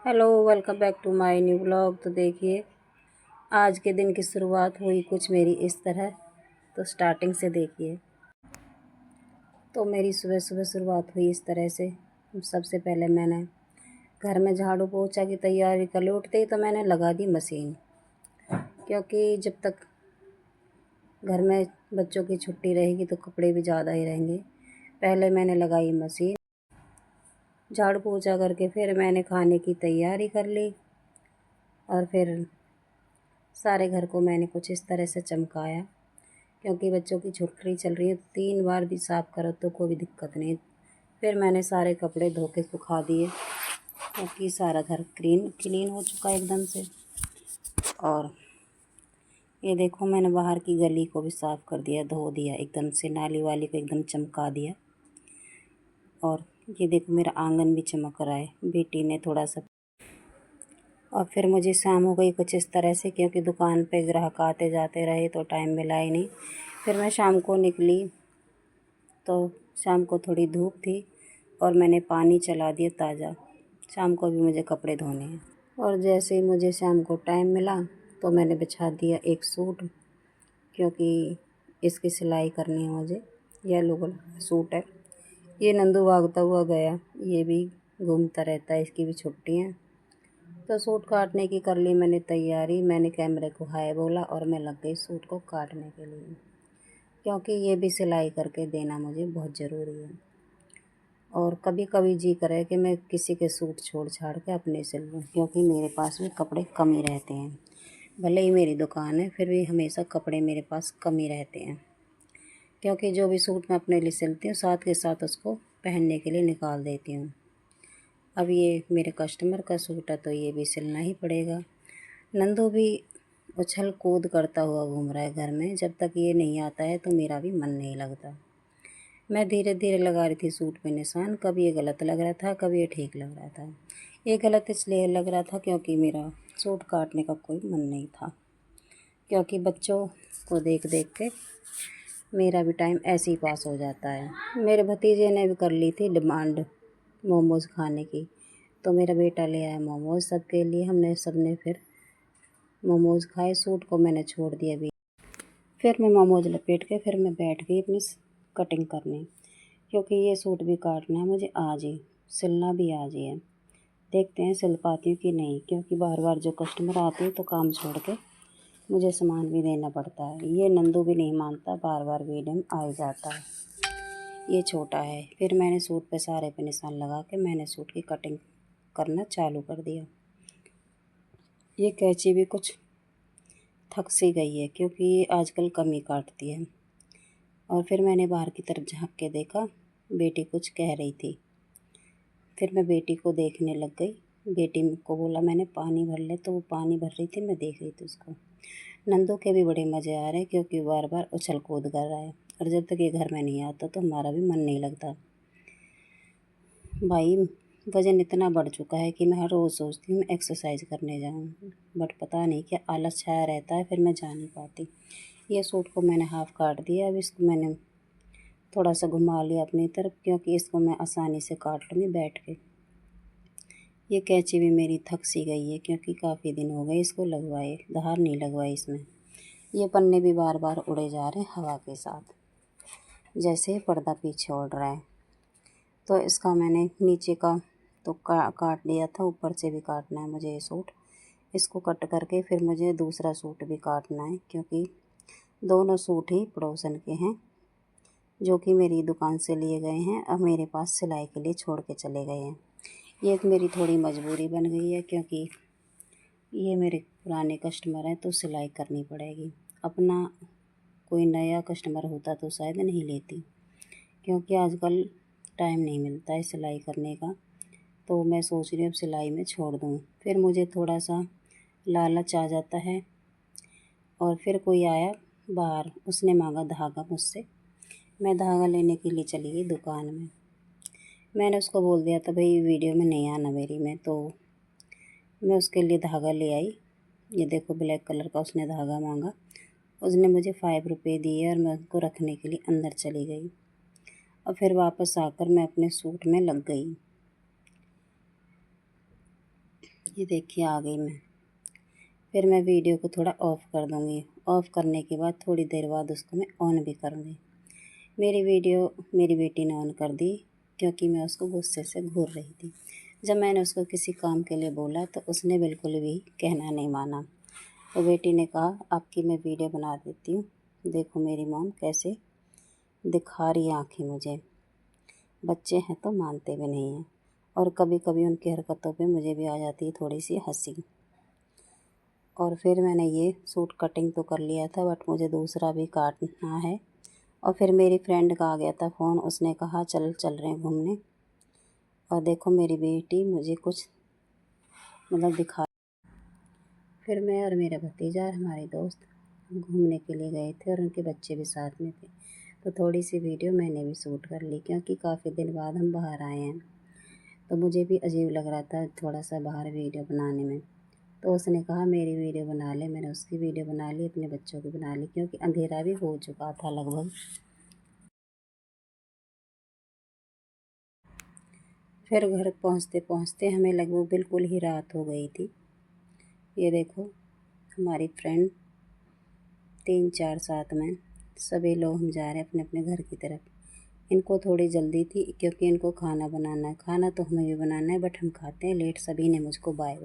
Hello, welcome back to my new blog. तो देखिए, आज के दिन की शुरुआत हुई कुछ मेरी इस तरह। तो स्टार्टिंग से देखिए। तो मेरी सुबह सुबह शुरुआत हुई इस तरह से। सबसे पहले मैंने घर में झाड़ू पोछा की तैयारी कर ली। उठते ही तो मैंने लगा दी मशीन, क्योंकि जब तक घर में बच्चों की छुट्टी रहेगी तो कपड़े भी ज़्यादा ही रहेंगे। पहले मैंने लगाई मशीन, झाड़ू पोछा करके फिर मैंने खाने की तैयारी कर ली। और फिर सारे घर को मैंने कुछ इस तरह से चमकाया, क्योंकि बच्चों की छुट्टी चल रही है। 3 बार भी साफ़ करो तो कोई दिक्कत नहीं। फिर मैंने सारे कपड़े धो के सुखा दिए, क्योंकि सारा घर क्लीन हो चुका है एकदम से। और ये देखो, मैंने बाहर की गली को भी साफ़ कर दिया, धो दिया एकदम से, नाली वाली को एकदम चमका दिया। और ये देखो, मेरा आंगन भी चमक रहा है, बेटी ने थोड़ा सा। और फिर मुझे शाम हो गई कुछ इस तरह से, क्योंकि दुकान पे ग्राहक आते जाते रहे तो टाइम मिला ही नहीं। फिर मैं शाम को निकली तो शाम को थोड़ी धूप थी और मैंने पानी चला दिया ताज़ा। शाम को भी मुझे कपड़े धोने हैं। और जैसे ही मुझे शाम को टाइम मिला तो मैंने बिछा दिया एक सूट, क्योंकि इसकी सिलाई करनी है मुझे। येलो कलर सूट है। ये नंदू भागता हुआ गया, ये भी घूमता रहता है, इसकी भी छुट्टी है। तो सूट काटने की कर ली मैंने तैयारी। मैंने कैमरे को हाय बोला और मैं लग गई सूट को काटने के लिए, क्योंकि ये भी सिलाई करके देना मुझे बहुत ज़रूरी है। और कभी कभी जी करे कि मैं किसी के सूट छोड़ छाड़ के अपने सिल लूँ, क्योंकि मेरे पास भी कपड़े कम ही रहते हैं। भले ही मेरी दुकान है, फिर भी हमेशा कपड़े मेरे पास कम ही रहते हैं, क्योंकि जो भी सूट मैं अपने लिए सिलती हूँ साथ के साथ उसको पहनने के लिए निकाल देती हूँ। अब ये मेरे कस्टमर का सूट है तो ये भी सिलना ही पड़ेगा। नंदू भी उछल कूद करता हुआ घूम रहा है घर में। जब तक ये नहीं आता है तो मेरा भी मन नहीं लगता। मैं धीरे धीरे लगा रही थी सूट पे निशान। कभी ये गलत लग रहा था, कभी ये ठीक लग रहा था। ये गलत इसलिए लग रहा था क्योंकि मेरा सूट काटने का कोई मन नहीं था, क्योंकि बच्चों को देख देख के मेरा भी टाइम ऐसे ही पास हो जाता है। मेरे भतीजे ने भी कर ली थी डिमांड मोमोज़ खाने की, तो मेरा बेटा ले आया मोमोज़ सबके लिए। हमने सबने फिर मोमोज़ खाए। सूट को मैंने छोड़ दिया भी। फिर मैं मोमोज़ लपेट के फिर मैं बैठ गई अपनी कटिंग करने, क्योंकि ये सूट भी काटना है मुझे आज ही, सिलना भी आज ही है। देखते हैं सिल पाती हूँ कि नहीं, क्योंकि बार बार जो कस्टमर आते हैं तो काम छोड़ के मुझे सामान भी देना पड़ता है। ये नंदू भी नहीं मानता, बार बार वीडियो में आ ही जाता है। ये छोटा है। फिर मैंने सूट पे सारे पे निशान लगा के मैंने सूट की कटिंग करना चालू कर दिया। ये कैंची भी कुछ थक सी गई है, क्योंकि ये आजकल कम ही काटती है। और फिर मैंने बाहर की तरफ झांक के देखा, बेटी कुछ कह रही थी। फिर मैं बेटी को देखने लग गई। बेटी को बोला मैंने पानी भर ले, तो वो पानी भर रही थी, मैं देख रही थी उसको। नंदू के भी बड़े मज़े आ रहे हैं, क्योंकि बार बार उछल कूद कर रहा है। और जब तक ये घर में नहीं आता तो हमारा भी मन नहीं लगता। भाई, वज़न इतना बढ़ चुका है कि मैं हर रोज़ सोचती हूँ मैं एक्सरसाइज करने जाऊँ, बट पता नहीं क्या आलस छाया रहता है, फिर मैं जा नहीं पाती। ये सूट को मैंने हाफ़ काट दिया। अब इसको मैंने थोड़ा सा घुमा लिया अपनी तरफ, क्योंकि इसको मैं आसानी से काट लूँगी बैठ के। ये कैंची भी मेरी थक सी गई है, क्योंकि काफ़ी दिन हो गए इसको लगवाए, धार नहीं लगवाई इसमें। ये पन्ने भी बार बार उड़े जा रहे हैं हवा के साथ, जैसे पर्दा पीछे उड़ रहा है। तो इसका मैंने नीचे का तो काट दिया था, ऊपर से भी काटना है मुझे ये सूट। इसको कट करके फिर मुझे दूसरा सूट भी काटना है, क्योंकि दोनों सूट ही पड़ोसन के हैं, जो कि मेरी दुकान से लिए गए हैं और मेरे पास सिलाई के लिए छोड़ के चले गए हैं। ये एक मेरी थोड़ी मजबूरी बन गई है, क्योंकि ये मेरे पुराने कस्टमर हैं तो सिलाई करनी पड़ेगी। अपना कोई नया कस्टमर होता तो शायद नहीं लेती, क्योंकि आजकल टाइम नहीं मिलता है सिलाई करने का। तो मैं सोच रही हूँ अब सिलाई में छोड़ दूँ। फिर मुझे थोड़ा सा लालच आ जाता है। और फिर कोई आया बाहर, उसने मांगा धागा मुझसे। मैं धागा लेने के लिए चली गई दुकान में। मैंने उसको बोल दिया था भाई वीडियो में नहीं आना मेरी में, तो मैं उसके लिए धागा ले आई। ये देखो, ब्लैक कलर का उसने धागा मांगा। उसने मुझे 5 रुपये दिए और मैं उसको रखने के लिए अंदर चली गई। और फिर वापस आकर मैं अपने सूट में लग गई। ये देखिए आ गई मैं। फिर मैं वीडियो को थोड़ा ऑफ़ कर दूँगी। ऑफ़ करने के बाद थोड़ी देर बाद उसको मैं ऑन भी करूँगी। मेरी वीडियो मेरी बेटी ने ऑन कर दी क्योंकि मैं उसको गुस्से से घूर रही थी। जब मैंने उसको किसी काम के लिए बोला तो उसने बिल्कुल भी कहना नहीं माना। तो बेटी ने कहा आपकी मैं वीडियो बना देती हूँ, देखो मेरी मॉम कैसे दिखा रही है आँखें मुझे। बच्चे हैं तो मानते भी नहीं हैं और कभी कभी उनकी हरकतों पे मुझे भी आ जाती है थोड़ी सी हंसी। और फिर मैंने ये सूट कटिंग तो कर लिया था बट मुझे दूसरा भी काटना है। और फिर मेरी फ्रेंड का आ गया था फ़ोन, उसने कहा चल रहे हैं घूमने। और देखो मेरी बेटी मुझे कुछ दिखा। फिर मैं और मेरा भतीजा और हमारे दोस्त हम घूमने के लिए गए थे और उनके बच्चे भी साथ में थे। तो थोड़ी सी वीडियो मैंने भी शूट कर ली क्योंकि काफ़ी दिन बाद हम बाहर आए हैं। तो मुझे भी अजीब लग रहा था थोड़ा सा बाहर वीडियो बनाने में। तो उसने कहा मेरी वीडियो बना ले, मैंने उसकी वीडियो बना ली, अपने बच्चों की बना ली क्योंकि अंधेरा भी हो चुका था लगभग। फिर घर पहुंचते पहुंचते हमें लगभग बिल्कुल ही रात हो गई थी। ये देखो हमारी फ्रेंड 3-4 साथ में सभी लोग हम जा रहे हैं अपने अपने घर की तरफ। इनको थोड़ी जल्दी थी क्योंकि इनको खाना बनाना है। खाना तो हमें भी बनाना है बट हम खाते हैं लेट। सभी ने मुझको बाय